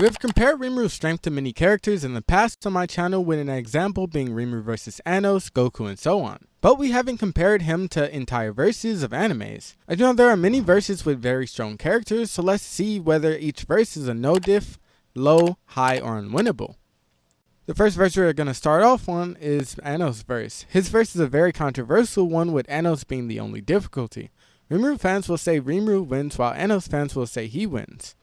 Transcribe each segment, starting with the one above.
We have compared Rimuru's strength to many characters in the past on my channel, with an example being Rimuru vs Anos, Goku, and so on. But we haven't compared him to entire verses of animes. I know there are many verses with very strong characters, so let's see whether each verse is a no diff, low, high, or unwinnable. The first verse we're going to start off on is Anos' verse. His verse is a very controversial one, with Anos being the only difficulty. Rimuru fans will say Rimuru wins, while Anos fans will say he wins,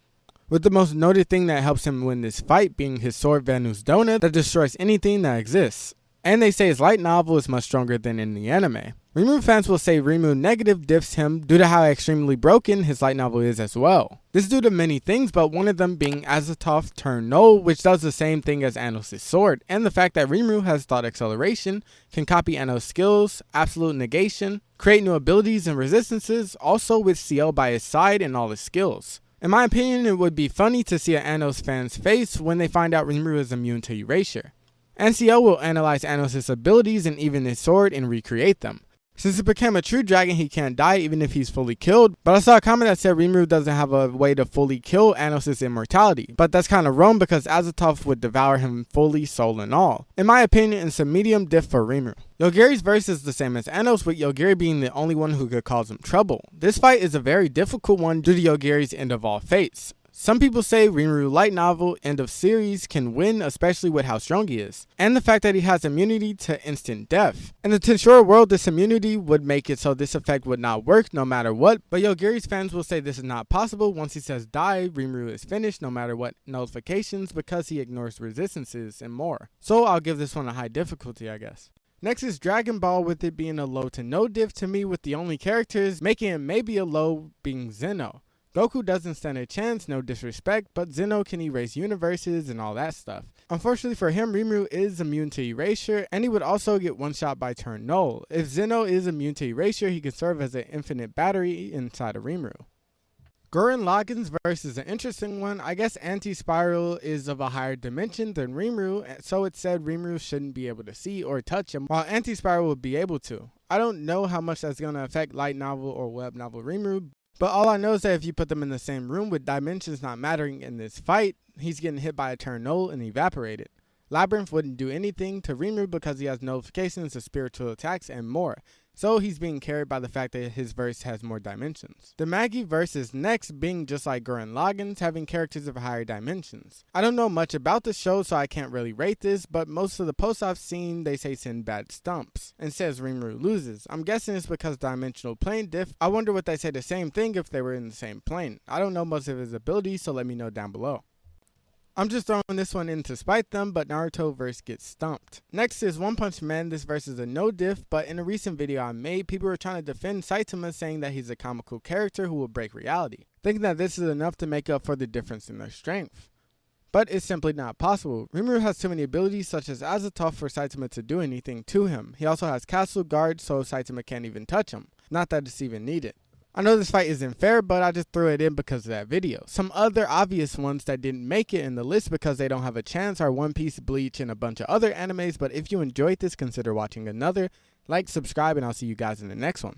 with the most noted thing that helps him win this fight being his sword Vanu's Donut that destroys anything that exists. And they say his light novel is much stronger than in the anime. Rimuru fans will say Rimuru negative diffs him due to how extremely broken his light novel is as well. This is due to many things, but one of them being Azathoth turn null, which does the same thing as Anos' sword, and the fact that Rimuru has thought acceleration, can copy Anos' skills, absolute negation, create new abilities and resistances, also with CL by his side and all his skills. In my opinion, it would be funny to see an Anos fan's face when they find out Rimuru is immune to erasure. And CL will analyze Anos' abilities and even his sword and recreate them. Since he became a true dragon, he can't die even if he's fully killed, but I saw a comment that said Rimuru doesn't have a way to fully kill Anos' immortality, but that's kind of wrong because Azathoth would devour him fully, soul and all. In my opinion, it's a medium diff for Rimuru. Yogiri's verse is the same as Anos, with Yogiri being the only one who could cause him trouble. This fight is a very difficult one due to Yogiri's end of all fates. Some people say Rimuru light novel end of series can win, especially with how strong he is, and the fact that he has immunity to instant death. In the Tensura world, this immunity would make it so this effect would not work no matter what, but Yogiri's fans will say this is not possible. Once he says die, Rimuru is finished no matter what nullifications because he ignores resistances and more. So I'll give this one a high difficulty, I guess. Next is Dragon Ball, with it being a low to no diff to me, with the only characters making it maybe a low being Zeno. Goku doesn't stand a chance, no disrespect, but Zeno can erase universes and all that stuff. Unfortunately for him, Rimuru is immune to erasure, and he would also get one shot by turn null. If Zeno is immune to erasure, he can serve as an infinite battery inside of Rimuru. Gurren Lagann's verse is an interesting one. I guess Anti-Spiral is of a higher dimension than Rimuru, so it said Rimuru shouldn't be able to see or touch him, while Anti-Spiral would be able to. I don't know how much that's going to affect light novel or web novel Rimuru, but all I know is that if you put them in the same room with dimensions not mattering in this fight, he's getting hit by a turn null and evaporated. Labyrinth wouldn't do anything to Rimuru because he has nullifications of spiritual attacks and more, so he's being carried by the fact that his verse has more dimensions. The Magi verse is next, being just like Gurren Lagann's, having characters of higher dimensions. I don't know much about the show, so I can't really rate this, but most of the posts I've seen, they say Sinbad stumps and says Rimuru loses. I'm guessing it's because dimensional plane diff. I wonder would they say the same thing if they were in the same plane. I don't know most of his abilities, so let me know down below. I'm just throwing this one in to spite them, but Naruto verse gets stumped. Next is One Punch Man. This verse is a no diff, but in a recent video I made, people were trying to defend Saitama, saying that he's a comical character who will break reality, thinking that this is enough to make up for the difference in their strength. But it's simply not possible. Rimuru has too many abilities such as Azathoth for Saitama to do anything to him. He also has Castle Guard, so Saitama can't even touch him. Not that it's even needed. I know this fight isn't fair, but I just threw it in because of that video. Some other obvious ones that didn't make it in the list because they don't have a chance are One Piece, Bleach, and a bunch of other animes, but if you enjoyed this, consider watching another. Like, subscribe, and I'll see you guys in the next one.